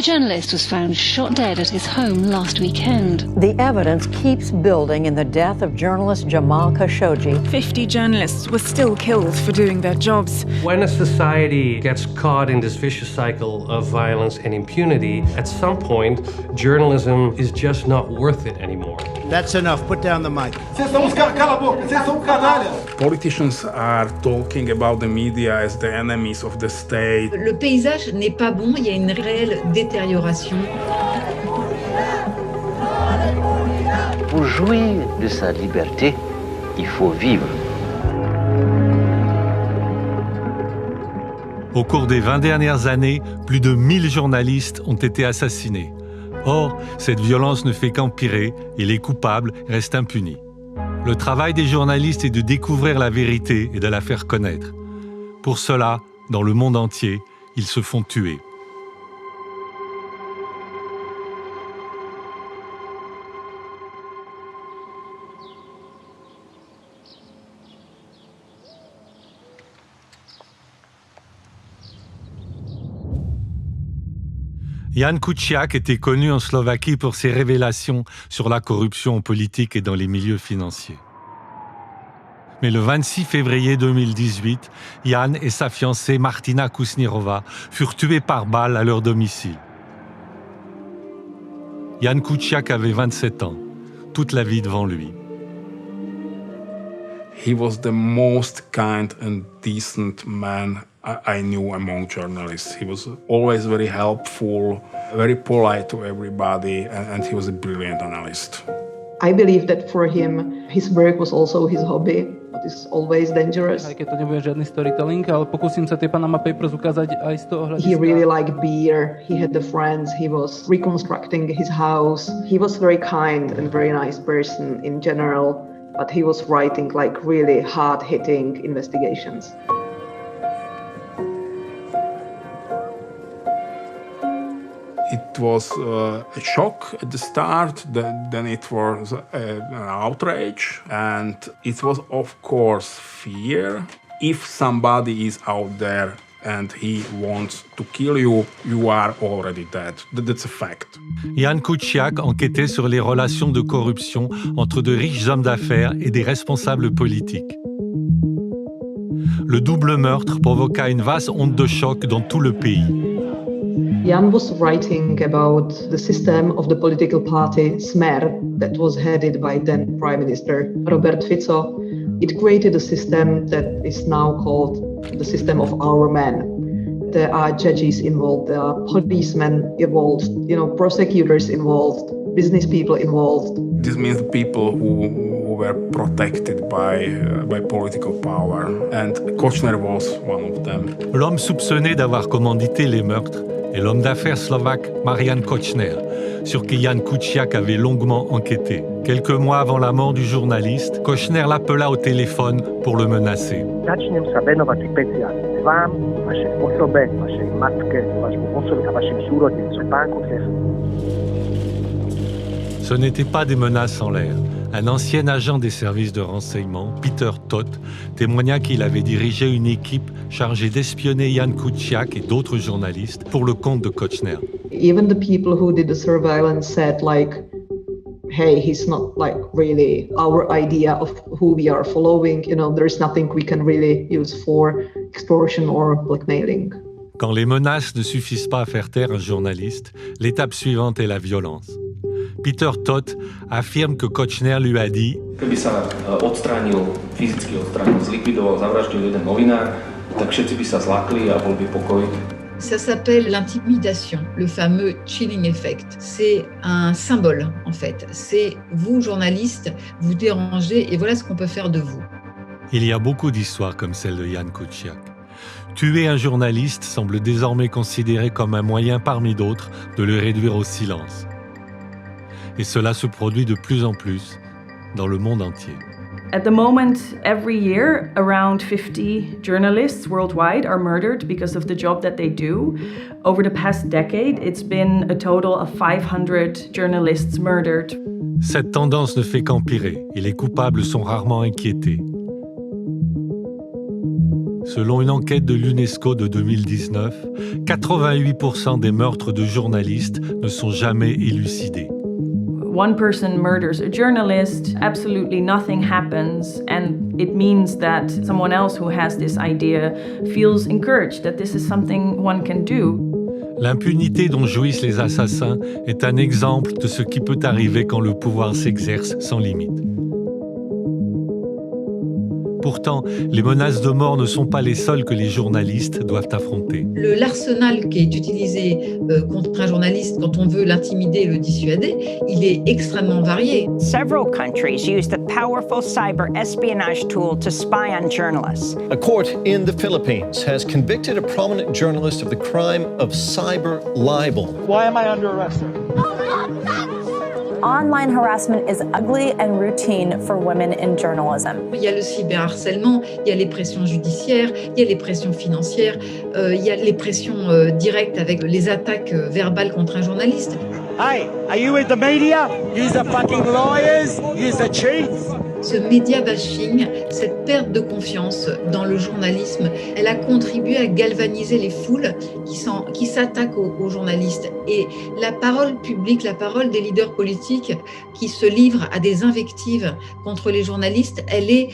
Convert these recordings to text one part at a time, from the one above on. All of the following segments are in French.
The journalist was found shot dead at his home last weekend. The evidence keeps building in the death of journalist Jamal Khashoggi. 50 journalists were still killed for doing their jobs. When a society gets caught in this vicious cycle of violence and impunity, at some point, journalism is just not worth it anymore. That's enough. Put down the mic. Politicians are talking about the media as the enemies of the state. Le paysage n'est pas bon, il y a une réelle détérioration. Pour jouir de sa liberté, il faut vivre. Au cours des 20 dernières années, plus de 1000 journalistes ont été assassinés. Or, cette violence ne fait qu'empirer et les coupables restent impunis. Le travail des journalistes est de découvrir la vérité et de la faire connaître. Pour cela, dans le monde entier, ils se font tuer. Jan Kuciak était connu en Slovaquie pour ses révélations sur la corruption en politique et dans les milieux financiers. Mais le 26 février 2018, Jan et sa fiancée Martina Kusnirova furent tués par balle à leur domicile. Jan Kuciak avait 27 ans, toute la vie devant lui. He was the most kind and decent man I knew among journalists. He was always very helpful, very polite to everybody, and he was a brilliant analyst. I believe that for him, his work was also his hobby, but it's always dangerous. Aj keď to nebude žiadny storytelling, ale pokúsim sa tie Panama Papers ukázať aj z toho hľadiska. He really liked beer, he had the friends, he was reconstructing his house. He was very kind and very nice person in general, but he was writing like really hard-hitting investigations. It was a shock at the start, then it was an outrage, and it was of course fear. If somebody is out there and he wants to kill you, you are already dead. That's a fact. Jan Kuciak enquêtait sur les relations de corruption entre de riches hommes d'affaires et des responsables politiques. Le double meurtre provoqua une vaste onde de choc dans tout le pays. Jan was writing about the system of the political party Smer that was headed by then Prime Minister Robert Fico. It created a system that is now called the system of our men. There are judges involved, there are policemen involved, prosecutors involved, business people involved. This means people who were protected by political power, and Kočner was one of them. L'homme soupçonné d'avoir commandité les meurtres est l'homme d'affaires slovaque Marian Kočner, sur qui Jan Kuciak avait longuement enquêté. Quelques mois avant la mort du journaliste, Kočner l'appela au téléphone pour le menacer. Začnem sa venovať špeciálne vám, vašej osobe, vašej matke, vašemu otcovi a vašim súrodencom. Pán Kočner. Ce n'étaient pas des menaces en l'air. Un ancien agent des services de renseignement, Peter Todt, témoigna qu'il avait dirigé une équipe chargée d'espionner Jan Kuciak et d'autres journalistes pour le compte de Kočner. Even the people who did the surveillance said hey, he's not really our idea of who we are following. There's nothing we can really use for extortion or blackmailing. Quand les menaces ne suffisent pas à faire taire un journaliste, l'étape suivante est la violence. Peter Todt affirme que Kočner lui a dit Keby sa fyzicky odstránil, zlikvidoval, zavraždil jeden novinár, tak všetci by sa zlakli a bol by pokoj. Ça s'appelle l'intimidation, le fameux chilling effect. C'est un symbole, en fait. C'est vous, journalistes, vous dérangez et voilà ce qu'on peut faire de vous. Il y a beaucoup d'histoires comme celle de Jan Kuciak. Tuer un journaliste semble désormais considéré comme un moyen parmi d'autres de le réduire au silence. Et cela se produit de plus en plus dans le monde entier. At the moment, every year, around 50 journalists worldwide are murdered because of the job that they do. Over the past decade, it's been a total of 500 journalists murdered. Cette tendance ne fait qu'empirer et les coupables sont rarement inquiétés. Selon une enquête de l'UNESCO de 2019, 88% des meurtres de journalistes ne sont jamais élucidés. One person murders a journalist, absolutely nothing happens, and it means that someone else who has this idea feels encouraged that this is something one can do. L'impunité dont jouissent les assassins est un exemple de ce qui peut arriver quand le pouvoir s'exerce sans limite. Pourtant, les menaces de mort ne sont pas les seules que les journalistes doivent affronter. L'arsenal qui est utilisé contre un journaliste quand on veut l'intimider et le dissuader, il est extrêmement varié. Several countries use the powerful cyber espionage tool to spy on journalists. A court in the Philippines has convicted a prominent journalist of the crime of cyber libel. Why am I under arrest? Online harassment is ugly and routine for women in journalism. Il y a le cyberharcèlement, il y a les pressions judiciaires, il y a les pressions financières, il y a les pressions directes avec les attaques verbales contre un journaliste. Hi, are you with the media? Use the fucking lawyers, use the chiefs. Ce média bashing, cette perte de confiance dans le journalisme, elle a contribué à galvaniser les foules qui s'attaquent aux journalistes. Et la parole publique, la parole des leaders politiques qui se livrent à des invectives contre les journalistes, elle est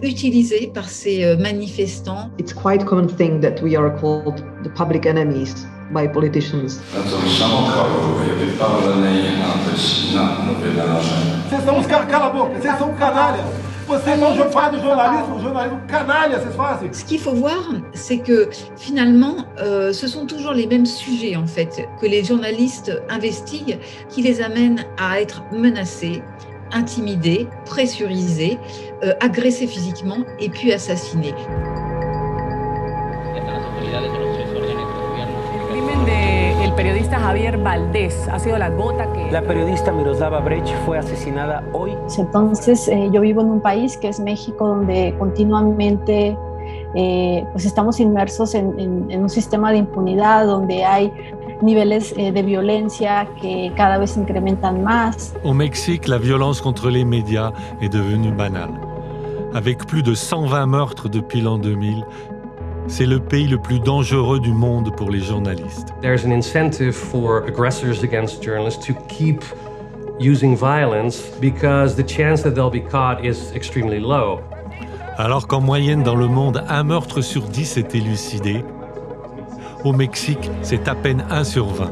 utilisée par ces manifestants. It's quite a common thing that we are called the public enemies by politicians. Vocês são os caras, cala a boca, vocês são canalha. Vocês não fazem jornalismo canalha, vocês fazem. Ce qu'il faut voir, c'est que finalement, ce sont toujours les mêmes sujets en fait que les journalistes investiguent, qui les amènent à être menacés, intimidés, pressurisés, agressés physiquement et puis assassinés. El periodista Javier Valdés ha sido la gota que... La periodista Miroslava Brecht fue asesinada hoy. Entonces, yo vivo en un país que es México, donde continuamente pues estamos inmersos en un sistema de impunidad, donde hay niveles de violencia que cada vez se incrementan más. Au Mexique, la violence contre les médias est devenue banale. Avec plus de 120 meurtres depuis l'an 2000, c'est le pays le plus dangereux du monde pour les journalistes. There's an incentive for aggressors against journalists to keep using violence because the chance that they'll be caught is extremely low. Alors qu'en moyenne dans le monde, un meurtre sur 10 est élucidé, au Mexique, c'est à peine 1 sur 20.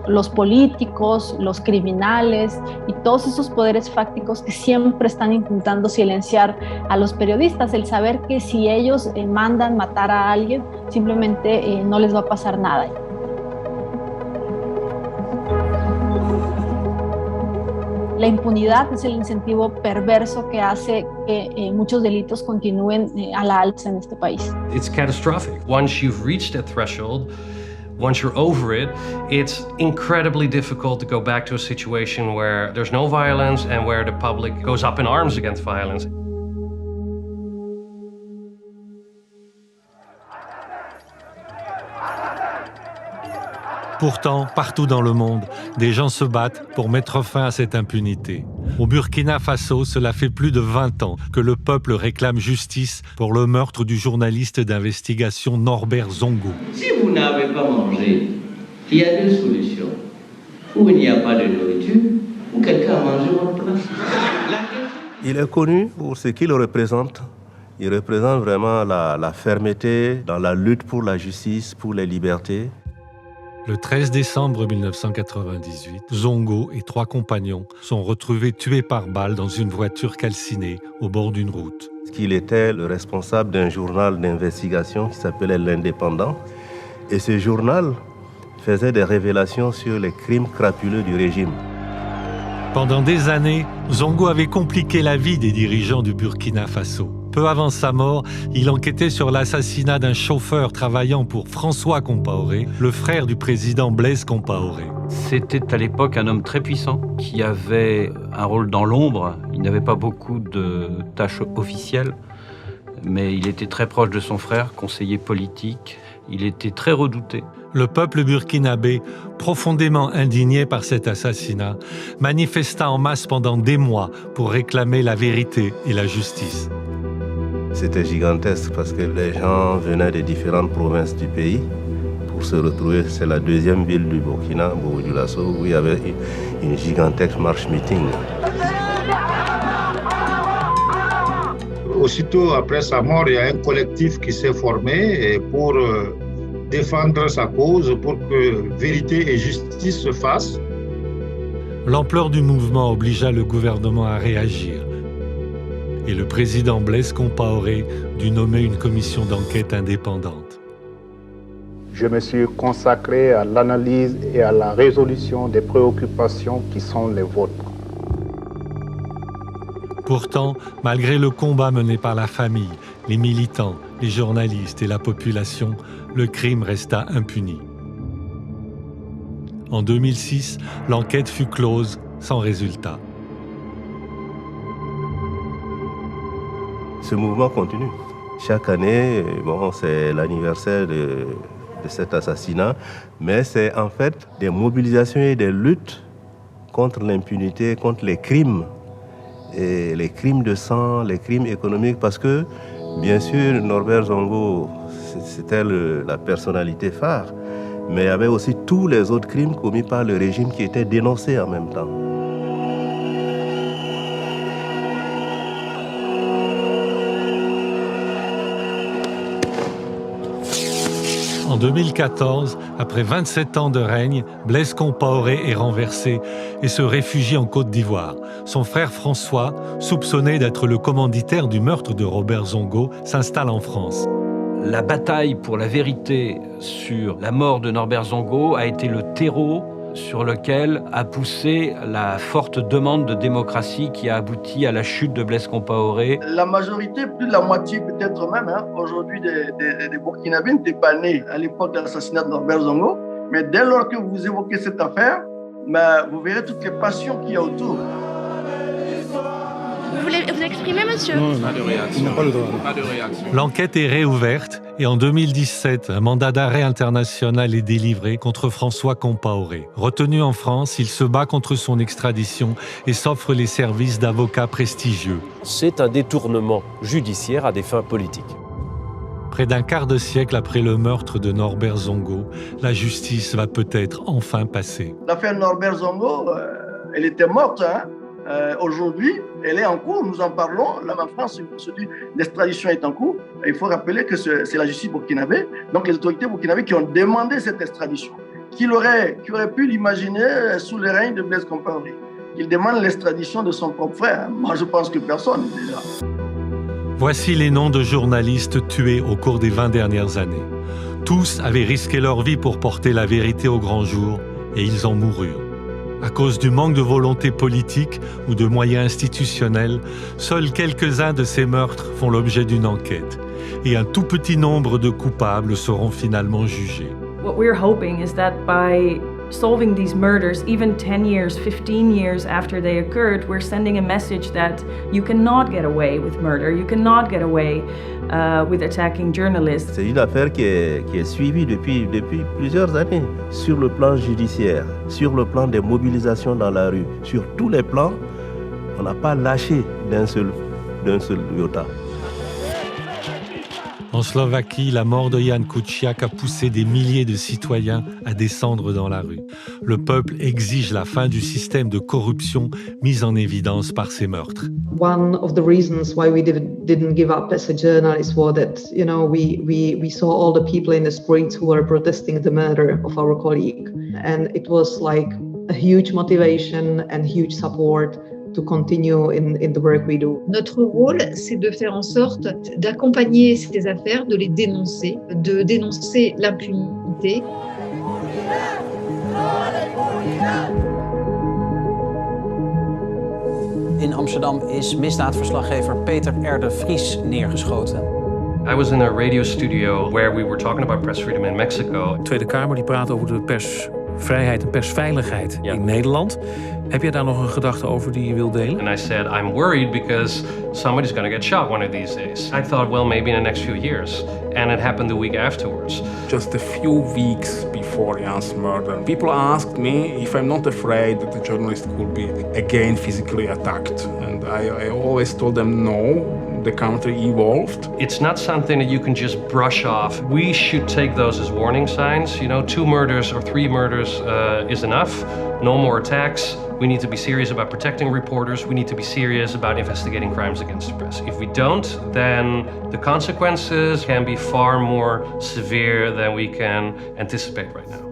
Los políticos, los criminales y todos esos poderes fácticos que siempre están intentando silenciar a los periodistas, el saber que si ellos mandan matar a alguien, simplemente no les va a pasar nada. La impunidad es el incentivo perverso que hace que muchos delitos continúen a la alza en este país. It's catastrophic. Once you've reached that threshold, once you're over it, it's incredibly difficult to go back to a situation where there's no violence and where the public goes up in arms against violence. Pourtant, partout dans le monde, des gens se battent pour mettre fin à cette impunité. Au Burkina Faso, cela fait plus de 20 ans que le peuple réclame justice pour le meurtre du journaliste d'investigation Norbert Zongo. Si vous n'avez pas mangé, il y a deux solutions. Ou il n'y a pas de nourriture, ou quelqu'un a mangé votre place. Il est connu pour ce qu'il représente. Il représente vraiment la fermeté dans la lutte pour la justice, pour les libertés. Le 13 décembre 1998, Zongo et 3 compagnons sont retrouvés tués par balle dans une voiture calcinée au bord d'une route. Il était le responsable d'un journal d'investigation qui s'appelait L'Indépendant. Et ce journal faisait des révélations sur les crimes crapuleux du régime. Pendant des années, Zongo avait compliqué la vie des dirigeants du Burkina Faso. Peu avant sa mort, il enquêtait sur l'assassinat d'un chauffeur travaillant pour François Compaoré, le frère du président Blaise Compaoré. C'était à l'époque un homme très puissant qui avait un rôle dans l'ombre. Il n'avait pas beaucoup de tâches officielles, mais il était très proche de son frère, conseiller politique. Il était très redouté. Le peuple burkinabé, profondément indigné par cet assassinat, manifesta en masse pendant des mois pour réclamer la vérité et la justice. C'était gigantesque parce que les gens venaient de différentes provinces du pays pour se retrouver. C'est la deuxième ville du Burkina, Bobo-Dioulasso, où il y avait une gigantesque marche meeting. Aussitôt après sa mort, il y a un collectif qui s'est formé pour défendre sa cause, pour que vérité et justice se fassent. L'ampleur du mouvement obligea le gouvernement à réagir. Et le président Blaise Compaoré dut nommer une commission d'enquête indépendante. Je me suis consacré à l'analyse et à la résolution des préoccupations qui sont les vôtres. Pourtant, malgré le combat mené par la famille, les militants, les journalistes et la population, le crime resta impuni. En 2006, l'enquête fut close, sans résultat. Ce mouvement continue. Chaque année, bon, c'est l'anniversaire de cet assassinat, mais c'est en fait des mobilisations et des luttes contre l'impunité, contre les crimes, et les crimes de sang, les crimes économiques, parce que, bien sûr, Norbert Zongo, c'était la personnalité phare, mais il y avait aussi tous les autres crimes commis par le régime qui étaient dénoncés en même temps. En 2014, après 27 ans de règne, Blaise Compaoré est renversé et se réfugie en Côte d'Ivoire. Son frère François, soupçonné d'être le commanditaire du meurtre de Robert Zongo, s'installe en France. La bataille pour la vérité sur la mort de Norbert Zongo a été le terreau sur lequel a poussé la forte demande de démocratie qui a abouti à la chute de Blaise Compaoré. La majorité, plus de la moitié peut-être même, aujourd'hui des Burkinabés n'étaient pas nés à l'époque de l'assassinat de Norbert Zongo. Mais dès lors que vous évoquez cette affaire, vous verrez toutes les passions qu'il y a autour. Vous voulez vous exprimer, monsieur? Non, pas de réaction. Pas de réaction. L'enquête est réouverte et en 2017, un mandat d'arrêt international est délivré contre François Compaoré. Retenu en France, il se bat contre son extradition et s'offre les services d'avocats prestigieux. C'est un détournement judiciaire à des fins politiques. Près d'un quart de siècle après le meurtre de Norbert Zongo, la justice va peut-être enfin passer. L'affaire Norbert Zongo, elle était morte, aujourd'hui, elle est en cours, nous en parlons. Là, en France, une procédure d'extradition est en cours. Il faut rappeler que c'est la justice burkinabé, donc les autorités burkinabées qui ont demandé cette extradition. Qui aurait pu l'imaginer sous le règne de Blaise Compaoré? Il demande l'extradition de son propre frère. Moi, je pense que personne, déjà. Voici les noms de journalistes tués au cours des 20 dernières années. Tous avaient risqué leur vie pour porter la vérité au grand jour, et ils en moururent. À cause du manque de volonté politique ou de moyens institutionnels, seuls quelques-uns de ces meurtres font l'objet d'une enquête. Et un tout petit nombre de coupables seront finalement jugés. What we're hoping is that by solving these murders, even 10 years, 15 years after they occurred, we're sending a message that you cannot get away with murder, you cannot get away with attacking journalists. C'est une affaire qui est suivie depuis plusieurs années, sur le plan judiciaire, sur le plan des mobilisations dans la rue, sur tous les plans, on n'a pas lâché d'un seul iota. En Slovaquie, la mort de Jan Kuciak a poussé des milliers de citoyens à descendre dans la rue. Le peuple exige la fin du système de corruption mis en évidence par ces meurtres. One of the reasons why we didn't give up as a journalist was that, we saw all the people in the streets who were protesting the murder of our colleague. And it was like a huge motivation and huge support to continue in the work we do. Notre rôle, c'est de faire en sorte d'accompagner ces affaires, de les dénoncer, de dénoncer l'impunité. In Amsterdam is misdaadverslaggever Peter R. de Vries neergeschoten. I was in a radio studio where we were talking about press freedom in Mexico. De Tweede Kamer die praat over de persvrijheid en persveiligheid in Nederland. Heb je daar nog een gedachte over die je wilt delen? And I said, I'm worried because somebody's going to get shot one of these days. I thought, well, maybe in the next few years. And it happened the week afterwards. Just a few weeks before Jan's murder, people asked me if I'm not afraid that the journalist could be again physically attacked. And I always told them no, the country evolved. It's not something that you can just brush off. We should take those as warning signs. 2 murders or 3 murders is enough. No more attacks. We need to be serious about protecting reporters. We need to be serious about investigating crimes against the press. If we don't, then the consequences can be far more severe than we can anticipate right now.